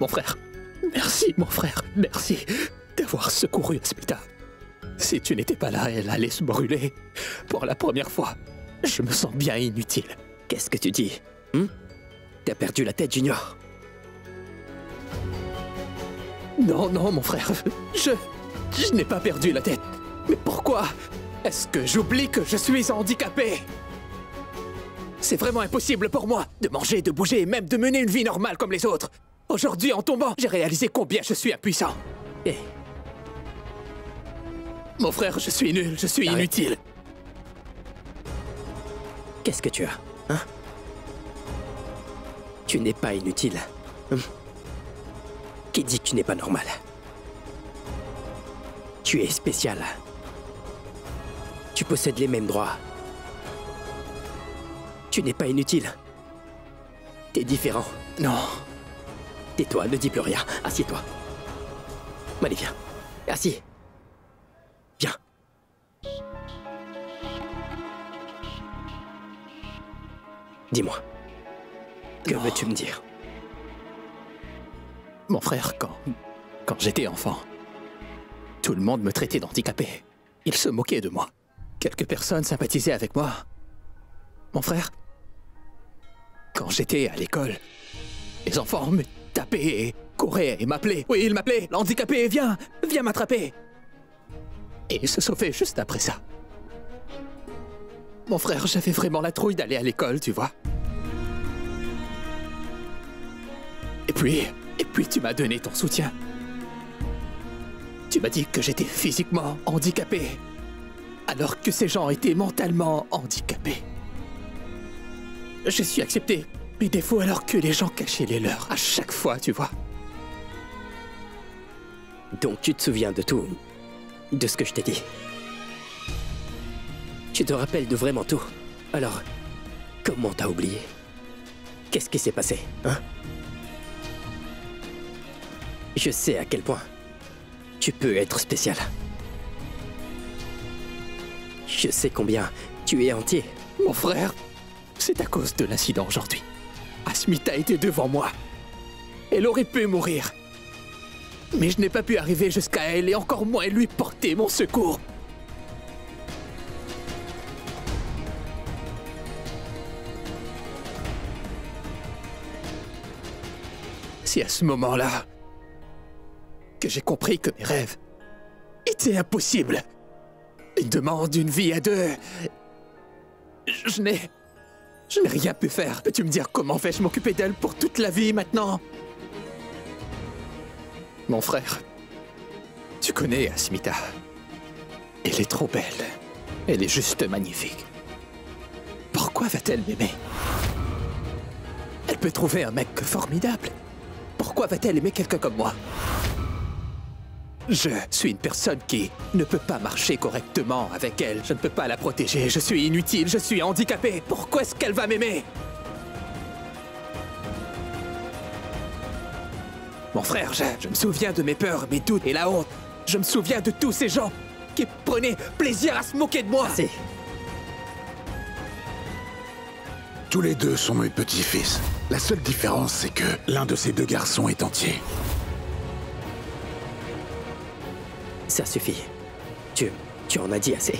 Mon frère, merci, mon frère, merci d'avoir secouru Asmita. Si tu n'étais pas là, elle allait se brûler. Pour la première fois, je me sens bien inutile. Qu'est-ce que tu dis? T'as perdu la tête, Junior? Non, non, mon frère, je n'ai pas perdu la tête. Mais pourquoi est-ce que j'oublie que je suis handicapé? C'est vraiment impossible pour moi de manger, de bouger et même de mener une vie normale comme les autres. Aujourd'hui, en tombant, j'ai réalisé combien je suis impuissant. Eh, Mon frère, je suis nul, je suis inutile. qu'est-ce que tu as, hein? Tu n'es pas inutile. Qui dit que tu n'es pas normal? Tu es spécial. Tu possèdes les mêmes droits. Tu n'es pas inutile. T'es différent. Non. Tais-toi, ne dis plus rien. Assieds-toi. Allez, viens. Assis. Viens. Dis-moi. Que Non. veux-tu me dire? Mon frère, quand j'étais enfant, tout le monde me traitait d'handicapé. Ils se moquaient de moi. Quelques personnes sympathisaient avec moi. Mon frère, quand j'étais à l'école, les enfants me tapaient et couraient et m'appelaient. Oui, ils m'appelaient, l'handicapé, viens m'attraper. Et ils se sauvaient juste après ça. Mon frère, j'avais vraiment la trouille d'aller à l'école, tu vois. Et puis tu m'as donné ton soutien. Tu m'as dit que j'étais physiquement handicapé, alors que ces gens étaient mentalement handicapés. Je suis accepté mes défauts alors que les gens cachaient les leurs à chaque fois, tu vois. Donc tu te souviens de tout, de ce que je t'ai dit. Tu te rappelles de vraiment tout. Alors, comment t'as oublié? Qu'est-ce qui s'est passé, hein? Je sais à quel point tu peux être spécial. Je sais combien tu es entier. Mon frère, c'est à cause de l'incident aujourd'hui. Asmita était devant moi. Elle aurait pu mourir. Mais je n'ai pas pu arriver jusqu'à elle et encore moins lui porter mon secours. C'est à ce moment-là que j'ai compris que mes rêves étaient impossibles. Une demande, une vie à deux. Je n'ai rien pu faire. Peux-tu me dire comment vais-je m'occuper d'elle pour toute la vie maintenant? Mon frère, tu connais Asmita. Elle est trop belle. Elle est juste magnifique. Pourquoi va-t-elle m'aimer? Elle peut trouver un mec formidable. Pourquoi va-t-elle aimer quelqu'un comme moi? Je suis une personne qui ne peut pas marcher correctement avec elle. Je ne peux pas la protéger. Je suis inutile. Je suis handicapé. Pourquoi est-ce qu'elle va m'aimer? Mon frère, je me souviens de mes peurs, mes doutes et la honte. Je me souviens de tous ces gens qui prenaient plaisir à se moquer de moi. Assez. Tous les deux sont mes petits-fils. La seule différence, c'est que l'un de ces deux garçons est entier. Ça suffit. Tu en as dit assez.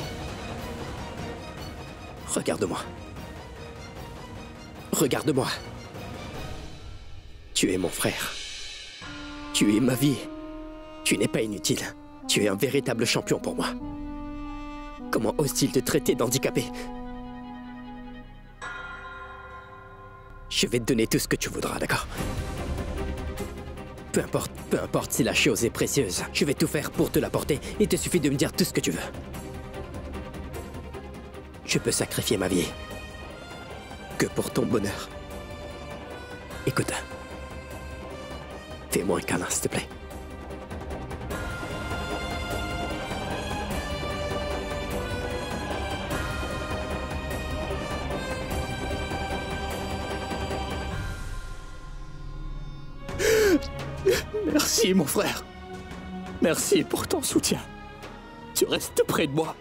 Regarde-moi. Regarde-moi. Tu es mon frère. Tu es ma vie. Tu n'es pas inutile. Tu es un véritable champion pour moi. Comment ose-t-il te traiter d'handicapé? Je vais te donner tout ce que tu voudras, d'accord? Peu importe si la chose est précieuse, je vais tout faire pour te l'apporter. Il te suffit de me dire tout ce que tu veux. Je peux sacrifier ma vie que pour ton bonheur. Écoute, fais-moi un câlin, s'il te plaît. Merci, mon frère. Merci pour ton soutien. Tu restes près de moi.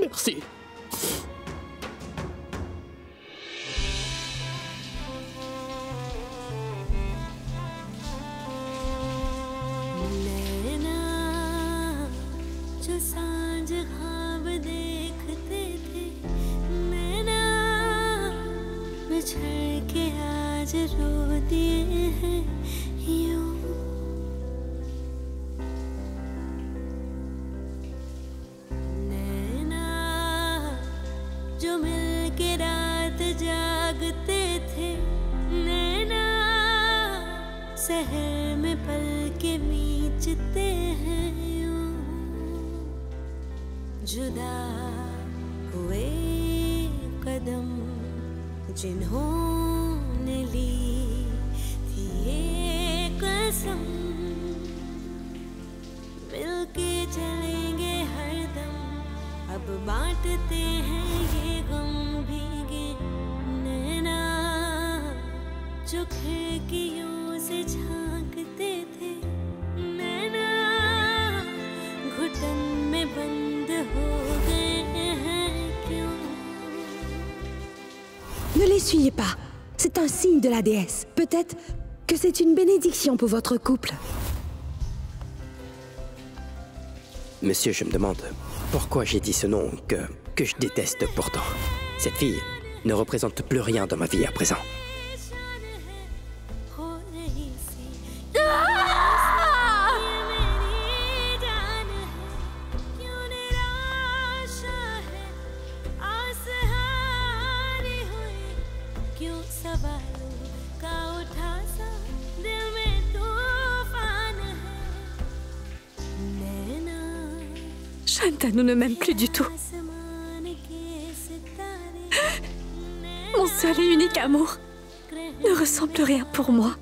Merci. उछल के आज रो दिए हैं यूं। नैना जो मिल के रात जागते थे, नैना शहर में पल के मीचते हैं यूं। जुदा हुए कदम जिन्होंने ली थी ये कसम, मिलके चलेंगे हरदम, अब बांटते हैं ये गम। भीगे नैना जो खिड़कियों से झांकते थे, नैना घुटन में बंद हो गए हैं क्यों? Ne l'essuyez pas, c'est un signe de la déesse. Peut-être que c'est une bénédiction pour votre couple. Monsieur, je me demande pourquoi j'ai dit ce nom que je déteste pourtant. Cette fille ne représente plus rien dans ma vie à présent. Shantanu ne m'aime plus du tout. Mon seul et unique amour ne ressent plus rien pour moi.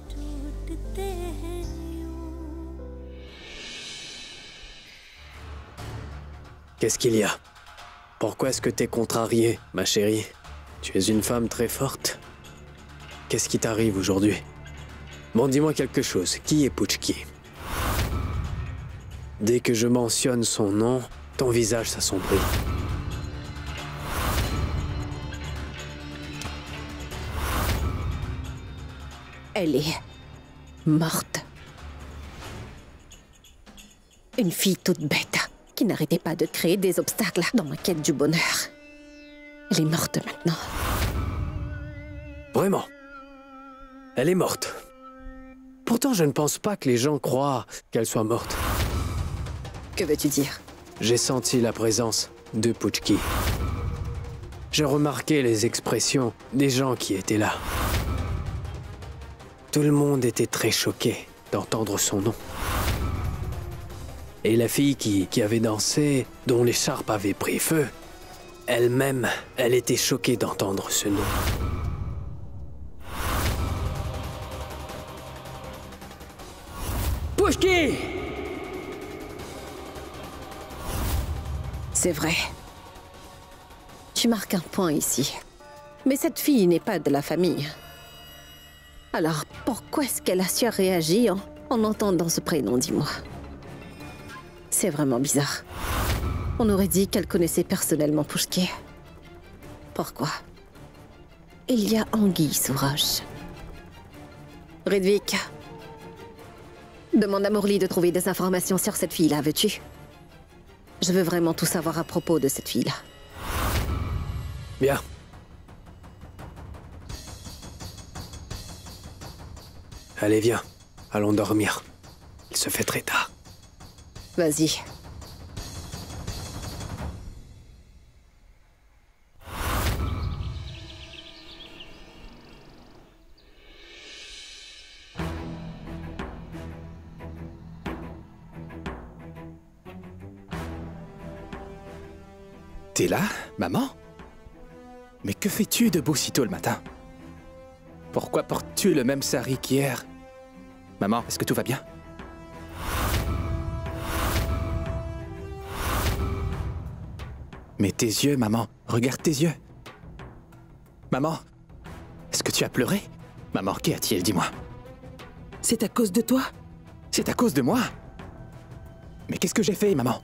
Qu'est-ce qu'il y a? Pourquoi est-ce que t'es contrariée, ma chérie? Tu es une femme très forte. Qu'est-ce qui t'arrive aujourd'hui? Bon, dis-moi quelque chose. Qui est Puchki? Dès que je mentionne son nom, ton visage s'assombrit. Elle est morte. Une fille toute bête qui n'arrêtait pas de créer des obstacles dans ma quête du bonheur. Elle est morte maintenant. Vraiment? Elle est morte. Pourtant, je ne pense pas que les gens croient qu'elle soit morte. Que veux-tu dire? J'ai senti la présence de Puchki. J'ai remarqué les expressions des gens qui étaient là. Tout le monde était très choqué d'entendre son nom. Et la fille qui avait dansé, dont l'écharpe avait pris feu, elle-même, elle était choquée d'entendre ce nom. Puchki! C'est vrai. Tu marques un point ici. Mais cette fille n'est pas de la famille. Alors, pourquoi est-ce qu'elle a surréagi en entendant ce prénom, dis-moi? C'est vraiment bizarre. On aurait dit qu'elle connaissait personnellement Puchki. Pourquoi? Il y a anguille sous roche. Ridvik, demande à Morley de trouver des informations sur cette fille-là, veux-tu? Je veux vraiment tout savoir à propos de cette fille-là. Bien. Allez, viens. Allons dormir. Il se fait très tard. Vas-y. T'es là, maman? Mais que fais-tu debout si tôt le matin? Pourquoi portes-tu le même sari qu'hier? Maman, est-ce que tout va bien? Mais tes yeux, maman, regarde tes yeux. Maman, est-ce que tu as pleuré? Maman, qu'y a-t-il, dis-moi? C'est à cause de toi? C'est à cause de moi? Mais qu'est-ce que j'ai fait, maman?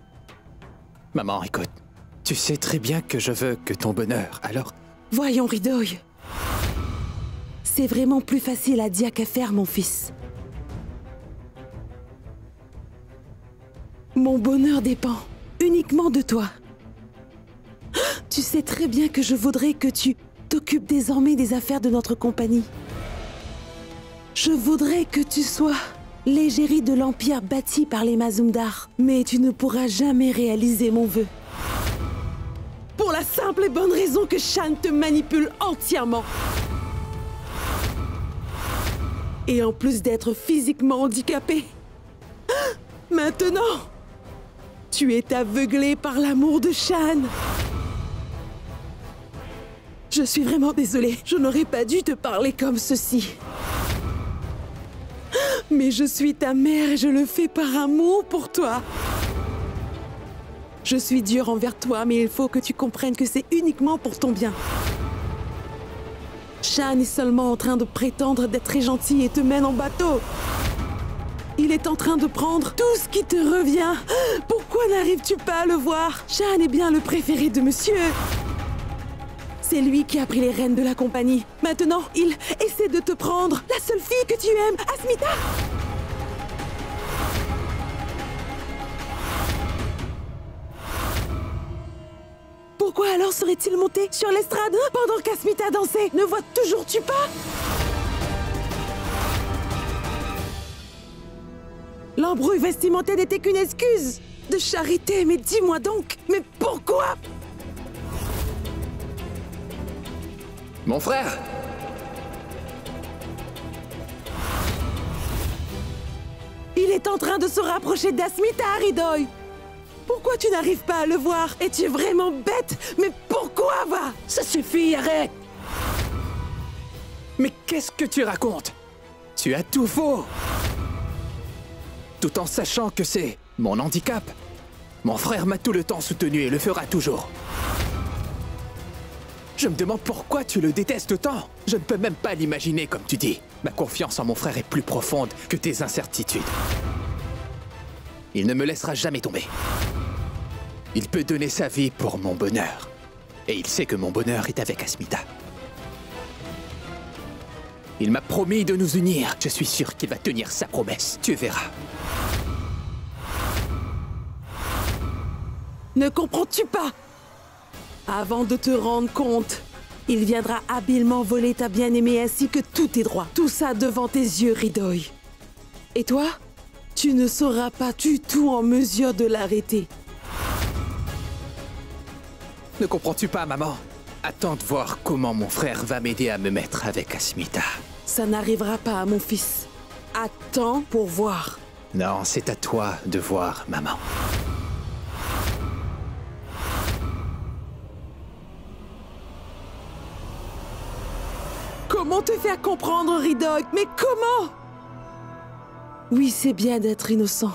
Maman, écoute, tu sais très bien que je veux que ton bonheur, alors... Voyons, Ridoy. C'est vraiment plus facile à dire qu'à faire, mon fils. Mon bonheur dépend uniquement de toi. Tu sais très bien que je voudrais que tu t'occupes désormais des affaires de notre compagnie. Je voudrais que tu sois l'égérie de l'empire bâti par les Mazumdar, mais tu ne pourras jamais réaliser mon vœu. Pour la simple et bonne raison que Shan te manipule entièrement. Et en plus d'être physiquement handicapé, maintenant, tu es aveuglé par l'amour de Shan. Je suis vraiment désolée, je n'aurais pas dû te parler comme ceci. Mais je suis ta mère et je le fais par amour pour toi. Je suis dure envers toi, mais il faut que tu comprennes que c'est uniquement pour ton bien. Shan est seulement en train de prétendre d'être très gentil et te mène en bateau. Il est en train de prendre tout ce qui te revient. Pourquoi n'arrives-tu pas à le voir? Shan est bien le préféré de monsieur. C'est lui qui a pris les rênes de la compagnie. Maintenant, il essaie de te prendre la seule fille que tu aimes, Asmita. Pourquoi alors serait-il monté sur l'estrade pendant qu'Asmita dansait? Ne vois toujours-tu pas? L'embrouille vestimentaire n'était qu'une excuse de charité, mais dis-moi donc, mais pourquoi? Mon frère! Il est en train de se rapprocher d'Asmita, Ridoy. Pourquoi tu n'arrives pas à le voir? Es-tu vraiment bête? Mais pourquoi, va? Ça suffit, arrête! Mais qu'est-ce que tu racontes? Tu as tout faux! Tout en sachant que c'est mon handicap. Mon frère m'a tout le temps soutenu et le fera toujours. Je me demande pourquoi tu le détestes autant. Je ne peux même pas l'imaginer comme tu dis. Ma confiance en mon frère est plus profonde que tes incertitudes. Il ne me laissera jamais tomber. Il peut donner sa vie pour mon bonheur. Et il sait que mon bonheur est avec Asmita. Il m'a promis de nous unir. Je suis sûr qu'il va tenir sa promesse. Tu verras. Ne comprends-tu pas? Avant de te rendre compte, il viendra habilement voler ta bien-aimée ainsi que tous tes droits. Tout ça devant tes yeux, Ridoy. Et toi, tu ne seras pas du tout en mesure de l'arrêter. Ne comprends-tu pas, maman? Attends de voir comment mon frère va m'aider à me mettre avec Asmita. Ça n'arrivera pas, mon fils. Attends pour voir. Non, c'est à toi de voir, maman. Comment te faire comprendre, Ridoy? Mais comment? Oui, c'est bien d'être innocent.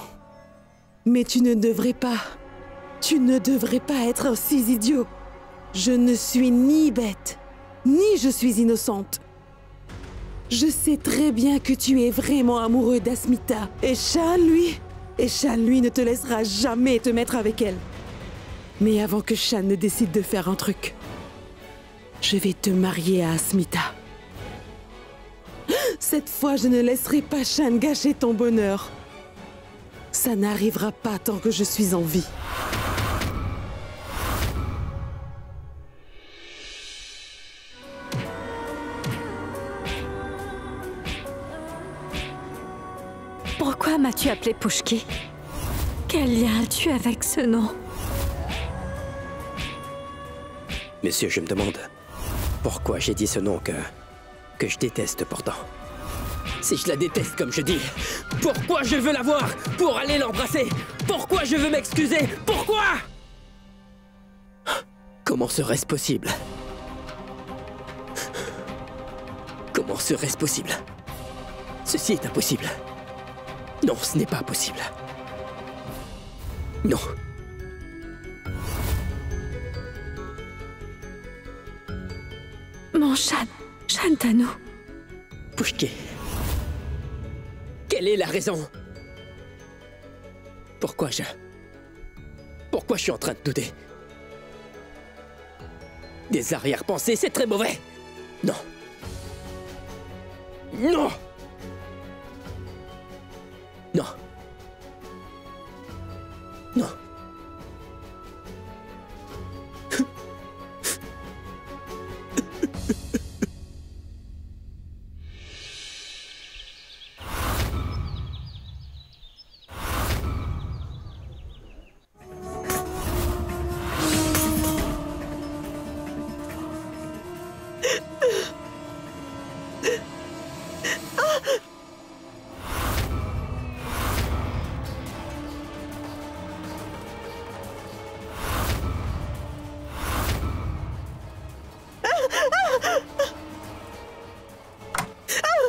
Mais tu ne devrais pas. Tu ne devrais pas être aussi idiot. Je ne suis ni bête, ni je suis innocente. Je sais très bien que tu es vraiment amoureux d'Asmita. Et Shan, lui ne te laissera jamais te mettre avec elle. Mais avant que Shan ne décide de faire un truc, je vais te marier à Asmita. Cette fois, je ne laisserai pas Shan gâcher ton bonheur. Ça n'arrivera pas tant que je suis en vie. Pourquoi m'as-tu appelé Pushki? Quel lien as-tu avec ce nom? Monsieur, je me demande pourquoi j'ai dit ce nom que je déteste pourtant. Si je la déteste comme je dis, pourquoi je veux la voir? Pour aller l'embrasser? Pourquoi je veux m'excuser? Pourquoi? Comment serait-ce possible? Comment serait-ce possible? Ceci est impossible. Non, ce n'est pas possible. Non. Mon Shantanu. Pushki. Quelle est la raison? Pourquoi je suis en train de douter? Des arrière-pensées, c'est très mauvais. Non. Non. Non. Non.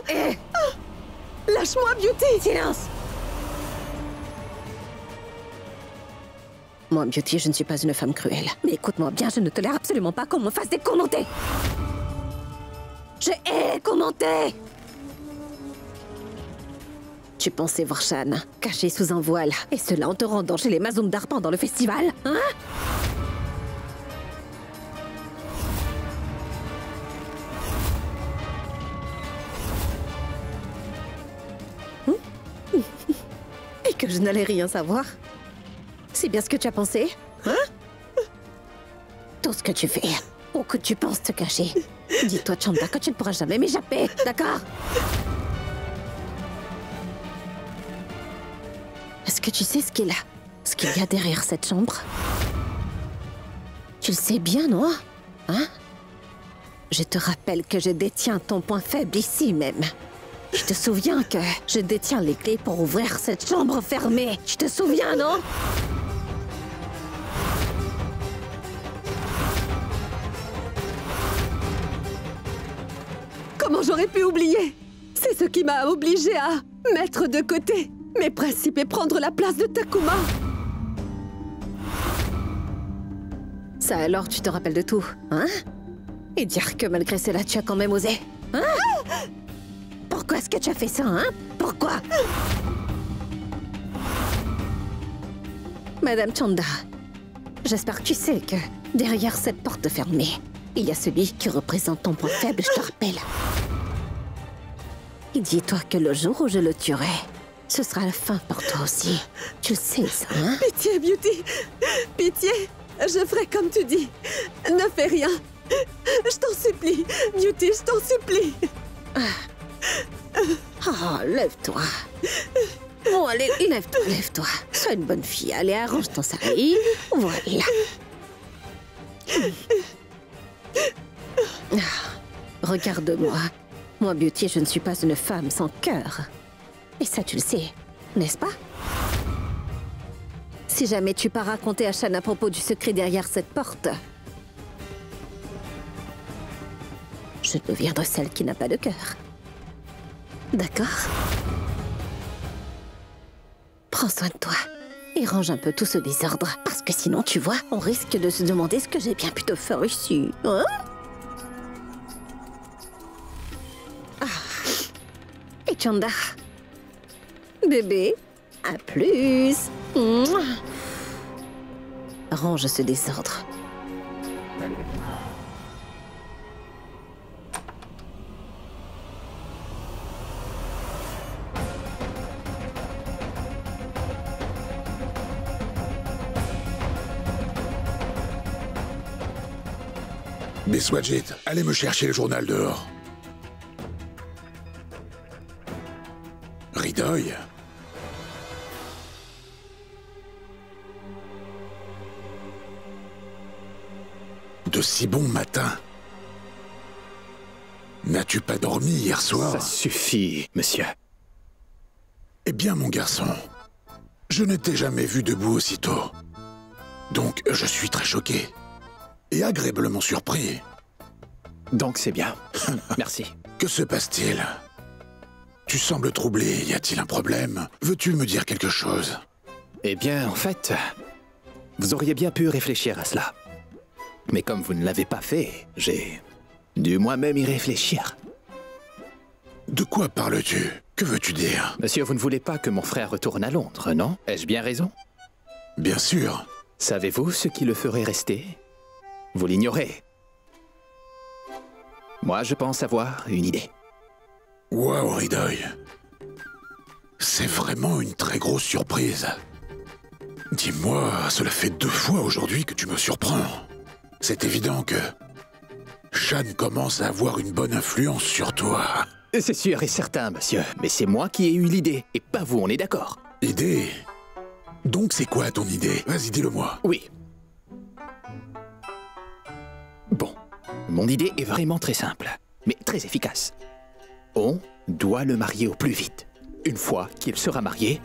hais. Lâche-moi, Beauty! Silence! Moi, Beauty, je ne suis pas une femme cruelle. Mais écoute-moi bien, je ne tolère absolument pas qu'on me fasse des commentaires. Je hais commenter. Tu pensais voir Shan, caché sous un voile, et cela en te rendant chez les Mazumdar pendant le festival, hein? Et que je n'allais rien savoir? C'est bien ce que tu as pensé, hein? Tout ce que tu fais, ou que tu penses te cacher. Dis-toi, Chanda, que tu ne pourras jamais m'échapper, d'accord? Est-ce que tu sais ce qu'il y a derrière cette chambre? Tu le sais bien, non? Hein? Je te rappelle que je détiens ton point faible ici même. Je te souviens que je détiens les clés pour ouvrir cette chambre fermée. Tu te souviens, non? Comment j'aurais pu oublier? C'est ce qui m'a obligée à mettre de côté mes principes et prendre la place de Takuma. Ça alors, tu te rappelles de tout, hein? Et dire que malgré cela, tu as quand même osé, hein? Pourquoi est-ce que tu as fait ça, hein? Pourquoi? Madame Chanda, j'espère que tu sais que derrière cette porte fermée, il y a celui qui représente ton point faible, je te rappelle. Et dis-toi que le jour où je le tuerai, ce sera la fin pour toi aussi. Tu le sais, ça, hein? Pitié, Beauty! Pitié! Je ferai comme tu dis. Ne fais rien. Je t'en supplie. Beauty, je t'en supplie. Oh, lève-toi. Bon, allez, lève-toi, lève-toi. Sois une bonne fille. Allez, arrange ton sari. Voilà. Regarde-moi. Moi, Beauty, je ne suis pas une femme sans cœur. Et ça, tu le sais, n'est-ce pas? Si jamais tu pars raconter à Shan à propos du secret derrière cette porte, je deviendrai celle qui n'a pas de cœur. D'accord? Prends soin de toi et range un peu tout ce désordre. Parce que sinon, tu vois, on risque de se demander ce que j'ai bien pu te faire ici. Hein? Et Chanda, bébé, à plus. Mouah. Range ce désordre. Biswajit, allez me chercher le journal dehors. Ridoy. De si bon matin. N'as-tu pas dormi hier soir? Ça suffit, monsieur. Eh bien, mon garçon, je ne t'ai jamais vu debout aussitôt. Donc, je suis très choqué. Et agréablement surpris. Donc c'est bien. Merci. Que se passe-t-il? Tu sembles troublé. Y a-t-il un problème? Veux-tu me dire quelque chose? Eh bien, en fait, vous auriez bien pu réfléchir à cela. Mais comme vous ne l'avez pas fait, j'ai dû moi-même y réfléchir. De quoi parles-tu? Que veux-tu dire? Monsieur, vous ne voulez pas que mon frère retourne à Londres, non? Ai-je bien raison? Bien sûr. Savez-vous ce qui le ferait rester? Vous l'ignorez. Moi, je pense avoir une idée. Waouh, Ridoy. C'est vraiment une très grosse surprise. Dis-moi, cela fait 2 fois aujourd'hui que tu me surprends. C'est évident que Shan commence à avoir une bonne influence sur toi. C'est sûr et certain, monsieur. Mais c'est moi qui ai eu l'idée, et pas vous, on est d'accord? Idée? Donc c'est quoi ton idée? Vas-y, dis-le-moi. Oui. Bon, mon idée est vraiment très simple, mais très efficace. On doit le marier au plus vite. Une fois qu'il sera marié,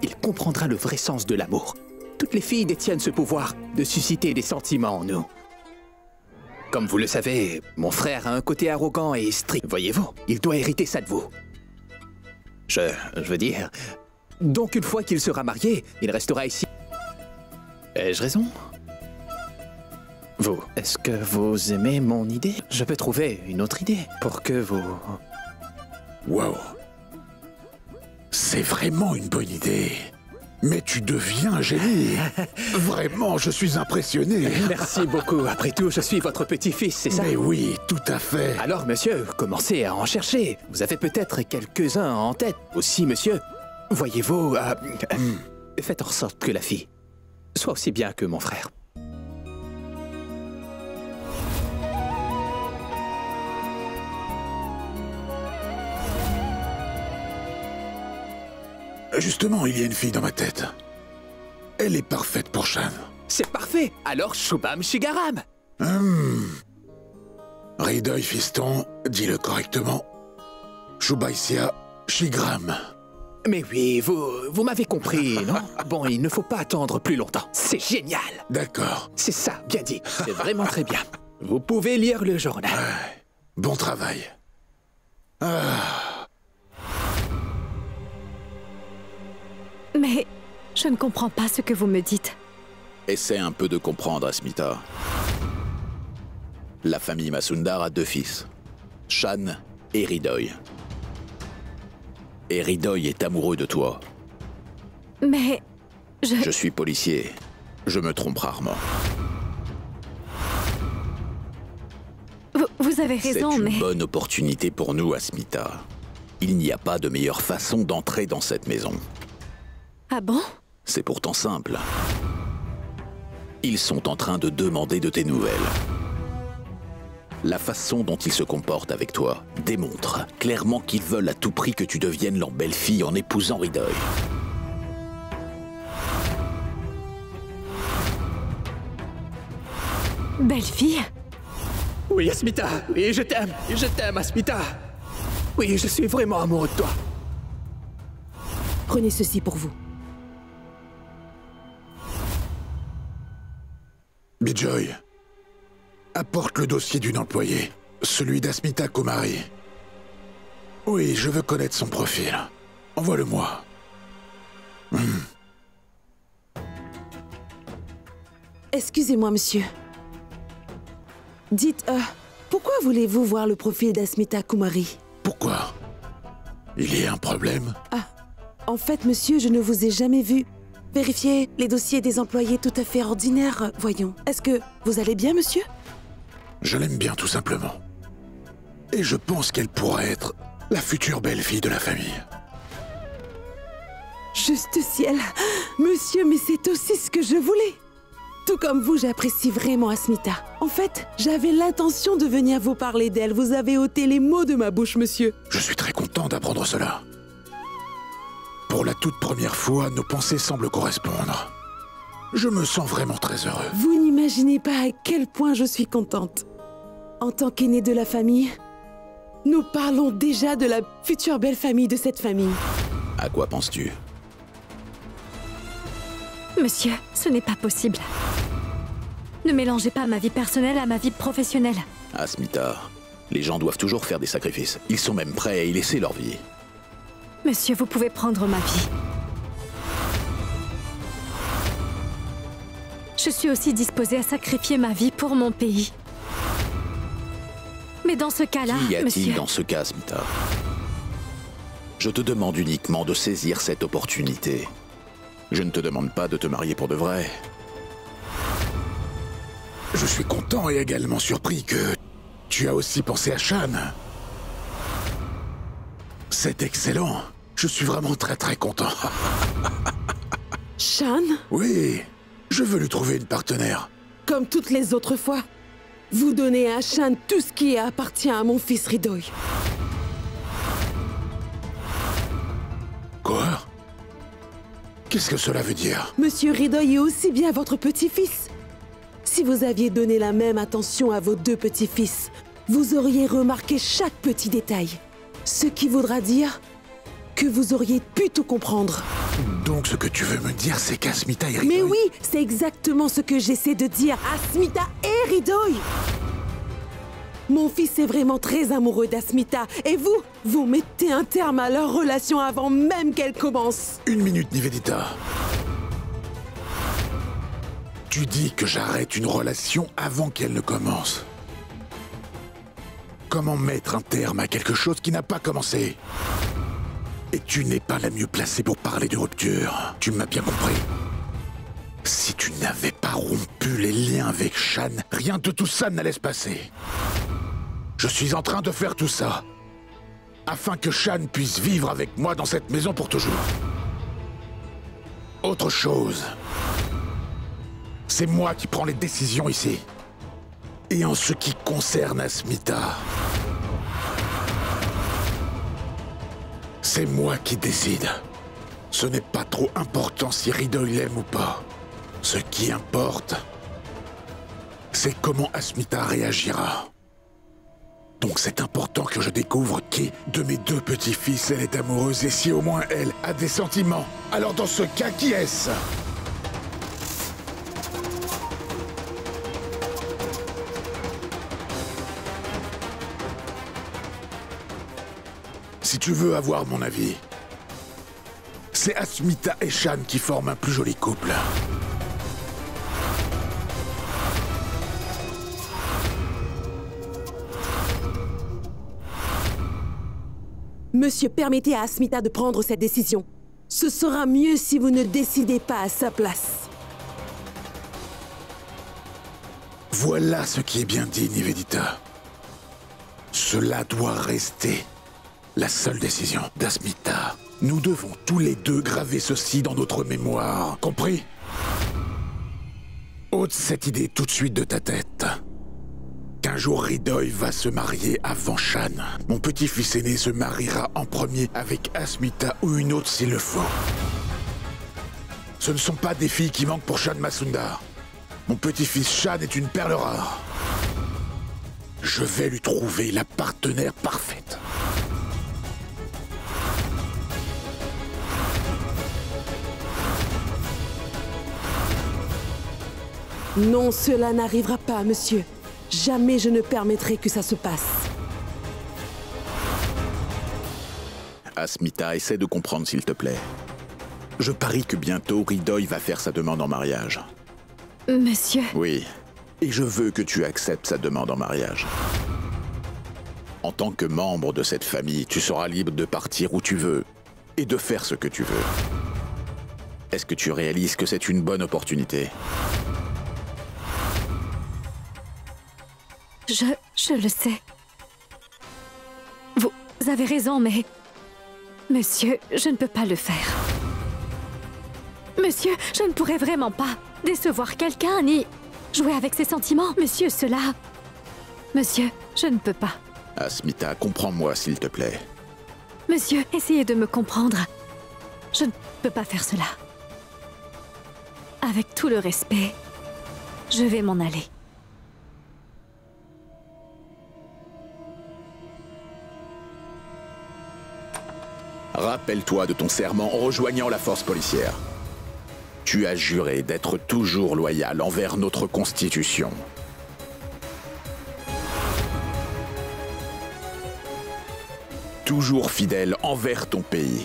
il comprendra le vrai sens de l'amour. Toutes les filles détiennent ce pouvoir de susciter des sentiments en nous. Comme vous le savez, mon frère a un côté arrogant et strict. Voyez-vous, il doit hériter ça de vous. Je veux dire... Donc une fois qu'il sera marié, il restera ici. Ai-je raison? Vous, est-ce que vous aimez mon idée? Je peux trouver une autre idée pour que vous... Wow. C'est vraiment une bonne idée. Mais tu deviens un génie. Vraiment, je suis impressionné. Merci beaucoup. Après tout, je suis votre petit-fils, c'est ça? Mais oui, tout à fait. Alors, monsieur, commencez à en chercher. Vous avez peut-être quelques-uns en tête. Aussi, monsieur, voyez-vous, faites en sorte que la fille soit aussi bien que mon frère. Justement, il y a une fille dans ma tête. Elle est parfaite pour Shan. C'est parfait. Alors, Shubham Shigaram. Hridoy, fiston, dis-le correctement. Shubaisia Shigram. Mais oui, vous m'avez compris, non? Bon, il ne faut pas attendre plus longtemps. C'est génial. D'accord. C'est ça, bien dit. C'est vraiment très bien. Vous pouvez lire le journal. Bon travail. Mais je ne comprends pas ce que vous me dites. Essaie un peu de comprendre, Asmita. La famille Masundar a 2 fils, Shan et Hridoy. Et Hridoy est amoureux de toi. Mais Je suis policier. Je me trompe rarement. Vous avez raison, C'est mais... une bonne opportunité pour nous, Asmita. Il n'y a pas de meilleure façon d'entrer dans cette maison. Ah bon? C'est pourtant simple. Ils sont en train de demander de tes nouvelles. La façon dont ils se comportent avec toi démontre clairement qu'ils veulent à tout prix que tu deviennes leur belle-fille en épousant Hridoy. Belle-fille? Oui, Asmita. Oui, je t'aime. Je t'aime, Asmita. Oui, je suis vraiment amoureux de toi. Prenez ceci pour vous. Bijoy, apporte le dossier d'une employée, celui d'Asmita Kumari. Oui, je veux connaître son profil. Envoie-le-moi. Excusez-moi, monsieur. Dites, pourquoi voulez-vous voir le profil d'Asmita Kumari? Pourquoi? Il y a un problème? En fait, monsieur, je ne vous ai jamais vu. Vérifiez les dossiers des employés tout à fait ordinaires, voyons. Est-ce que vous allez bien, monsieur? Je l'aime bien, tout simplement. Et je pense qu'elle pourrait être la future belle-fille de la famille. Juste ciel. Monsieur, mais c'est aussi ce que je voulais. Tout comme vous, j'apprécie vraiment Asmita. En fait, j'avais l'intention de venir vous parler d'elle. Vous avez ôté les mots de ma bouche, monsieur. Je suis très content d'apprendre cela. Pour la toute première fois, nos pensées semblent correspondre. Je me sens vraiment très heureux. Vous n'imaginez pas à quel point je suis contente. En tant qu'aînée de la famille, nous parlons déjà de la future belle famille de cette famille. À quoi penses-tu? Monsieur, ce n'est pas possible. Ne mélangez pas ma vie personnelle à ma vie professionnelle. Asmita, les gens doivent toujours faire des sacrifices. Ils sont même prêts à y laisser leur vie. Monsieur, vous pouvez prendre ma vie. Je suis aussi disposée à sacrifier ma vie pour mon pays. Mais dans ce cas-là, Qu'y a-t-il monsieur... dans ce cas, Asmita? Je te demande uniquement de saisir cette opportunité. Je ne te demande pas de te marier pour de vrai. Je suis content et également surpris que tu as aussi pensé à Shan. C'est excellent. Je suis vraiment très content. Shan, Oui, je veux lui trouver une partenaire. comme toutes les autres fois, vous donnez à Shan tout ce qui appartient à mon fils Hridoy. Quoi? Qu'est-ce que cela veut dire? Monsieur Hridoy est aussi bien votre petit-fils. Si vous aviez donné la même attention à vos 2 petits-fils, vous auriez remarqué chaque petit détail. Ce qui voudra dire que vous auriez pu tout comprendre. Donc ce que tu veux me dire, c'est qu'Asmita et Hridoy... Mais oui, c'est exactement ce que j'essaie de dire. Asmita et Hridoy. Mon fils est vraiment très amoureux d'Asmita. Et vous, vous mettez un terme à leur relation avant même qu'elle commence. Une minute, Nivedita. Tu dis que j'arrête une relation avant qu'elle ne commence. Comment mettre un terme à quelque chose qui n'a pas commencé? Et tu n'es pas la mieux placée pour parler de rupture. Tu m'as bien compris. Si tu n'avais pas rompu les liens avec Shan, rien de tout ça n'allait se passer. Je suis en train de faire tout ça afin que Shan puisse vivre avec moi dans cette maison pour toujours. Autre chose, c'est moi qui prends les décisions ici. Et en ce qui concerne Asmita, c'est moi qui décide. Ce n'est pas trop important si Ridoy l'aime ou pas. Ce qui importe, c'est comment Asmita réagira. Donc c'est important que je découvre qui de mes deux petits-fils elle est amoureuse et si au moins elle a des sentiments. Alors dans ce cas, qui est-ce? Si tu veux avoir mon avis, c'est Asmita et Shan qui forment un plus joli couple. Monsieur, permettez à Asmita de prendre cette décision. Ce sera mieux si vous ne décidez pas à sa place. Voilà ce qui est bien dit, Nivedita. Cela doit rester la seule décision d'Asmita. Nous devons tous les deux graver ceci dans notre mémoire. Compris? Ôte cette idée tout de suite de ta tête. Qu'un jour Ridoy va se marier avant Shan. Mon petit-fils aîné se mariera en premier avec Asmita ou une autre s'il le faut. Ce ne sont pas des filles qui manquent pour Shan Masundar. Mon petit-fils Shan est une perle rare. Je vais lui trouver la partenaire parfaite. Non, cela n'arrivera pas, monsieur. Jamais je ne permettrai que ça se passe. Asmita, essaie de comprendre s'il te plaît. Je parie que bientôt Ridoy va faire sa demande en mariage. Monsieur... Oui, et je veux que tu acceptes sa demande en mariage. En tant que membre de cette famille, tu seras libre de partir où tu veux et de faire ce que tu veux. Est-ce que tu réalises que c'est une bonne opportunité ? Je le sais. Vous avez raison, mais... Monsieur, je ne peux pas le faire. Monsieur, je ne pourrais vraiment pas décevoir quelqu'un, ni jouer avec ses sentiments. Monsieur, cela... Monsieur, je ne peux pas. Asmita, comprends-moi, s'il te plaît. Monsieur, essayez de me comprendre. Je ne peux pas faire cela. Avec tout le respect, je vais m'en aller. Rappelle-toi de ton serment en rejoignant la force policière. Tu as juré d'être toujours loyal envers notre Constitution. Toujours fidèle envers ton pays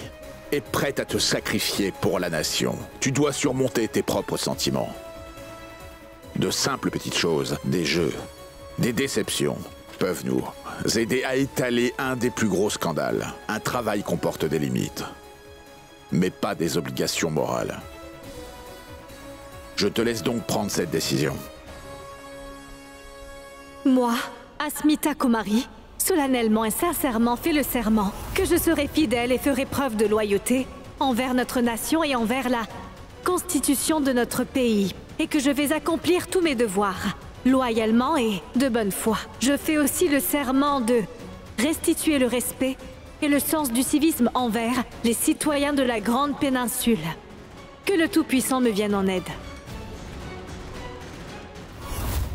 et prête à te sacrifier pour la nation. Tu dois surmonter tes propres sentiments. De simples petites choses, des jeux, des déceptions, peuvent nous aider à étaler un des plus gros scandales. Un travail comporte des limites, mais pas des obligations morales. Je te laisse donc prendre cette décision. Moi, Asmita Kumari, solennellement et sincèrement fais le serment que je serai fidèle et ferai preuve de loyauté envers notre nation et envers la constitution de notre pays, et que je vais accomplir tous mes devoirs, loyalement et de bonne foi. Je fais aussi le serment de restituer le respect et le sens du civisme envers les citoyens de la Grande Péninsule. Que le Tout-Puissant me vienne en aide.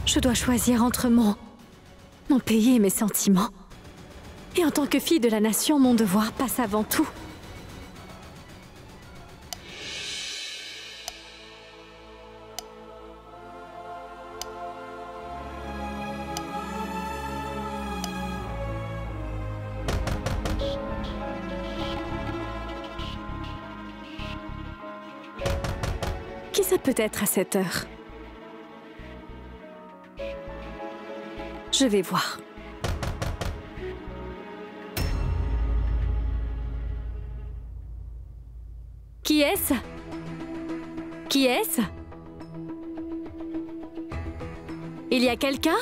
Je dois choisir entre mon pays et mes sentiments. Et en tant que fille de la nation, mon devoir passe avant tout. ça peut être à cette heure? Je vais voir. Qui est-ce? Qui est-ce? Il y a quelqu'un?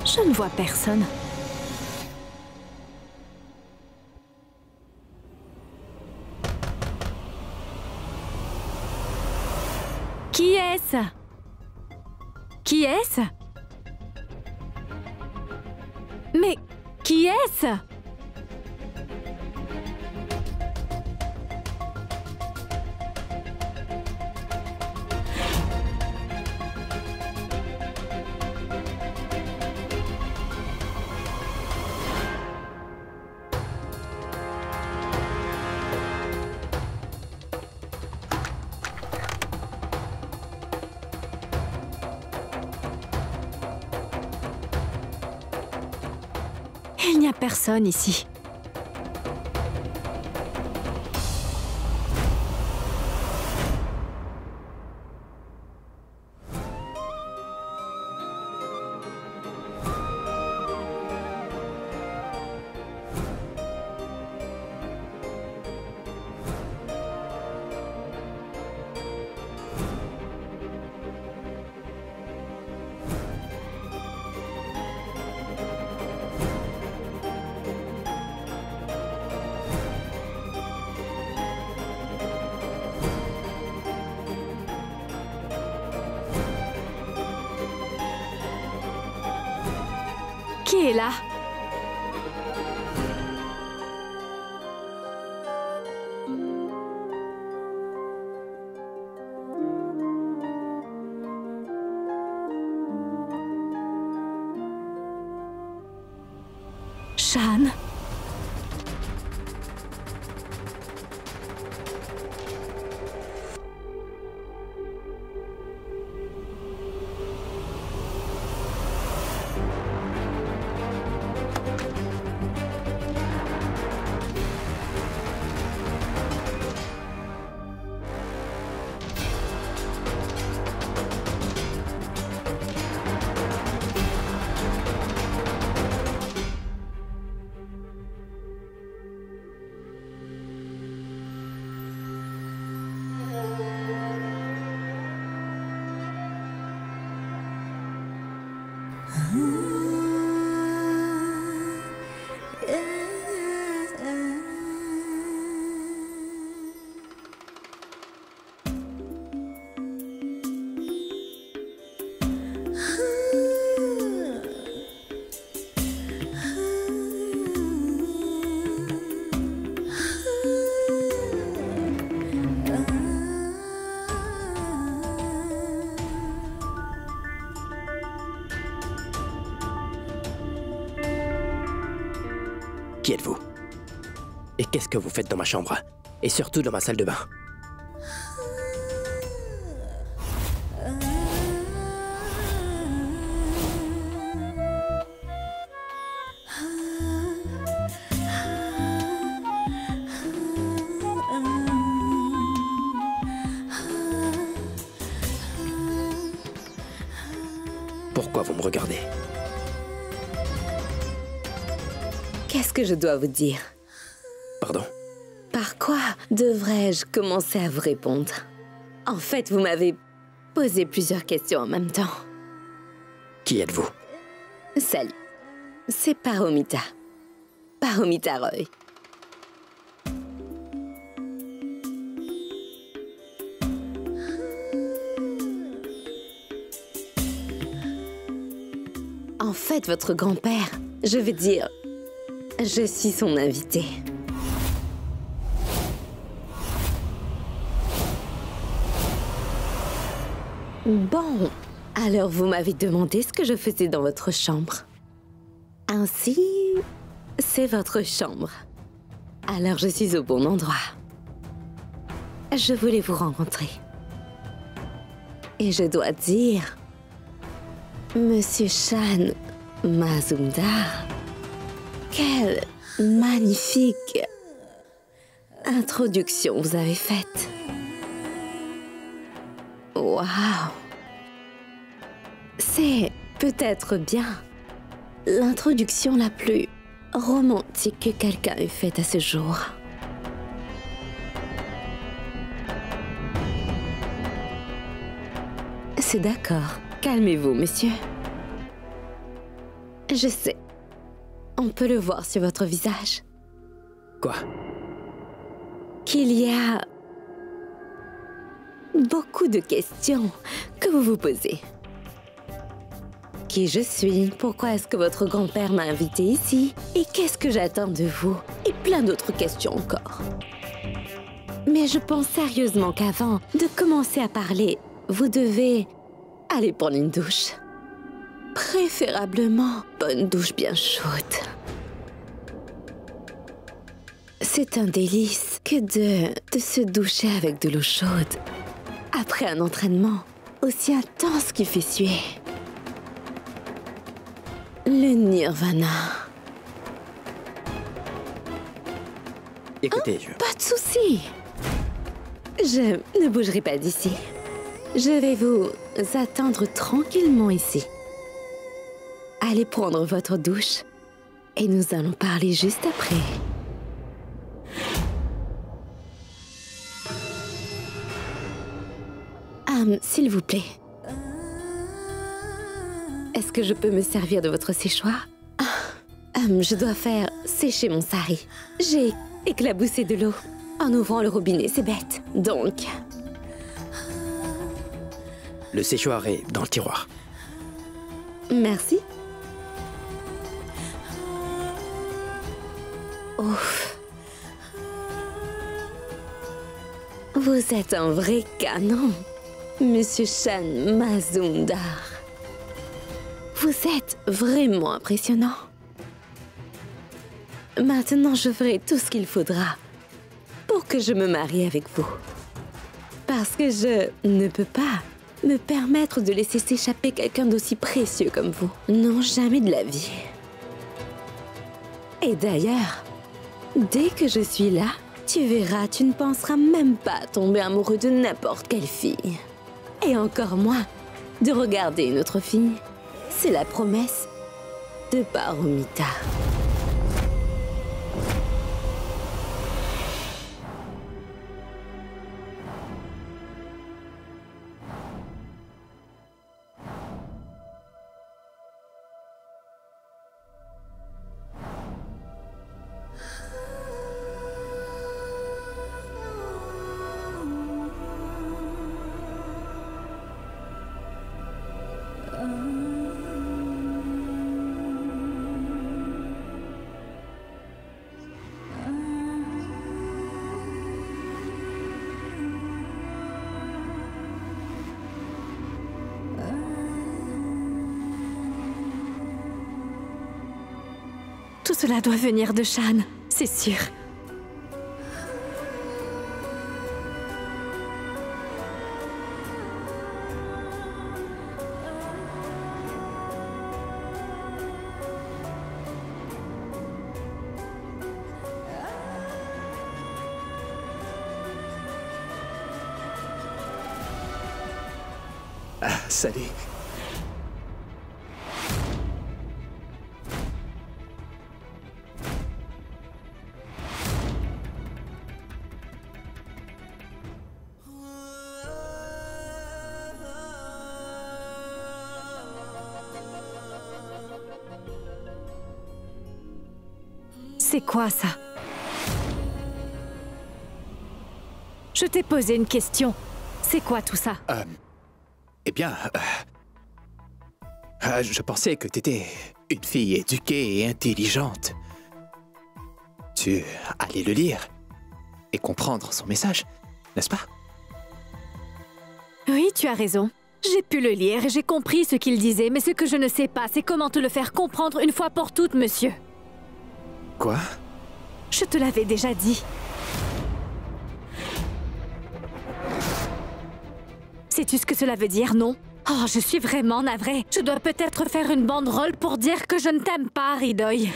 Je ne vois personne. Qui est-ce? Qui est-ce? Mais qui est-ce? Il n'y a personne ici. Qui est là? Shan? Qui êtes-vous? Et qu'est-ce que vous faites dans ma chambre? Et surtout dans ma salle de bain? Pourquoi vous me regardez? Qu'est-ce que je dois vous dire? Pardon? Par quoi devrais-je commencer à vous répondre? En fait, vous m'avez posé plusieurs questions en même temps. Qui êtes-vous? Salut. C'est Paromita. Paromita Roy. En fait, votre grand-père, je veux dire, je suis son invité. Bon, alors vous m'avez demandé ce que je faisais dans votre chambre. Ainsi, c'est votre chambre. Alors je suis au bon endroit. Je voulais vous rencontrer. Et je dois dire, Monsieur Shan Mazumdar, quelle magnifique introduction vous avez faite. Waouh! C'est peut-être bien l'introduction la plus romantique que quelqu'un ait faite à ce jour. C'est d'accord. Calmez-vous, monsieur. Je sais. On peut le voir sur votre visage. Quoi? Qu'il y a beaucoup de questions que vous vous posez. Qui je suis? Pourquoi est-ce que votre grand-père m'a invité ici? Et qu'est-ce que j'attends de vous? Et plein d'autres questions encore. Mais je pense sérieusement qu'avant de commencer à parler, vous devez aller prendre une douche. Préférablement, bonne douche bien chaude. C'est un délice que de se doucher avec de l'eau chaude. Après un entraînement aussi intense qui fait suer. Le nirvana. Écoutez, Pas de souci. Je ne bougerai pas d'ici. Je vais vous attendre tranquillement ici. Allez prendre votre douche et nous allons parler juste après. S'il vous plaît. Est-ce que je peux me servir de votre séchoir? Je dois faire sécher mon sari. J'ai éclaboussé de l'eau en ouvrant le robinet, c'est bête. Donc... Le séchoir est dans le tiroir. Merci. Ouf. Vous êtes un vrai canon, Monsieur Shan Mazumdar. Vous êtes vraiment impressionnant. Maintenant, je ferai tout ce qu'il faudra pour que je me marie avec vous. Parce que je ne peux pas me permettre de laisser s'échapper quelqu'un d'aussi précieux comme vous. Non, jamais de la vie. Et d'ailleurs, dès que je suis là, tu verras, tu ne penseras même pas à tomber amoureux de n'importe quelle fille. Et encore moins de regarder une autre fille. C'est la promesse de Paromita. Tout cela doit venir de Shan, c'est sûr. Ah, salut. C'est quoi ça? Je t'ai posé une question. C'est quoi tout ça? Eh bien, je pensais que t'étais une fille éduquée et intelligente. Tu allais le lire et comprendre son message, n'est-ce pas? Oui, tu as raison. J'ai pu le lire et j'ai compris ce qu'il disait, mais ce que je ne sais pas, c'est comment te le faire comprendre une fois pour toutes, monsieur. Quoi? Je te l'avais déjà dit. Sais-tu ce que cela veut dire, non? Oh, je suis vraiment navrée. Je dois peut-être faire une banderole pour dire que je ne t'aime pas, Ridoy.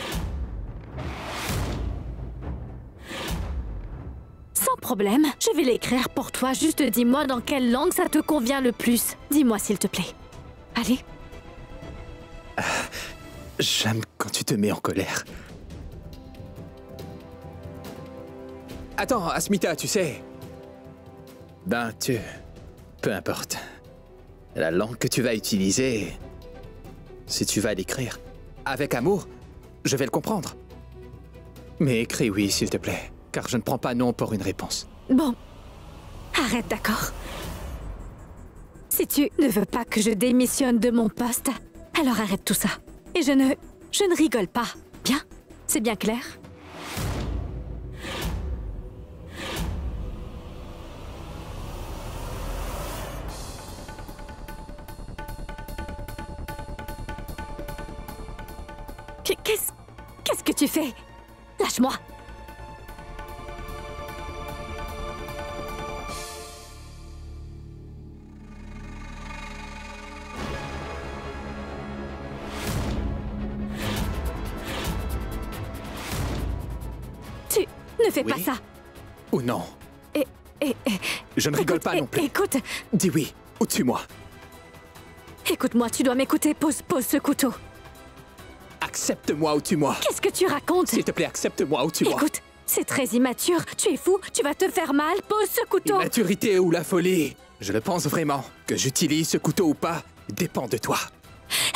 Sans problème, je vais l'écrire pour toi. Juste dis-moi dans quelle langue ça te convient le plus. Dis-moi, s'il te plaît. Allez. J'aime quand tu te mets en colère. Attends, Asmita, tu sais... Ben, peu importe. La langue que tu vas utiliser... Si tu vas l'écrire avec amour, je vais le comprendre. Mais écris oui, s'il te plaît, car je ne prends pas non pour une réponse. Bon. Arrête, d'accord? Si tu ne veux pas que je démissionne de mon poste, alors arrête tout ça. Et je ne rigole pas. Bien? C'est bien clair? Qu'est-ce que tu fais? Lâche-moi! Tu ne fais pas ça! Ou non? Je ne rigole pas non plus. Écoute! Dis oui, ou tue-moi. Écoute-moi, tu dois m'écouter. Pose ce couteau. Accepte-moi ou tue-moi. Qu'est-ce que tu racontes? S'il te plaît, accepte-moi ou tue-moi. Écoute, c'est très immature. Tu es fou, tu vas te faire mal. Pose ce couteau. L'immaturité ou la folie? Je le pense vraiment. Que j'utilise ce couteau ou pas dépend de toi.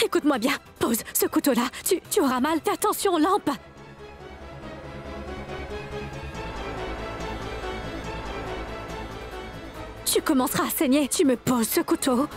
Écoute-moi bien. Pose ce couteau-là. Tu auras mal. Fais attention aux lampes. Tu commenceras à saigner. Tu me poses ce couteau.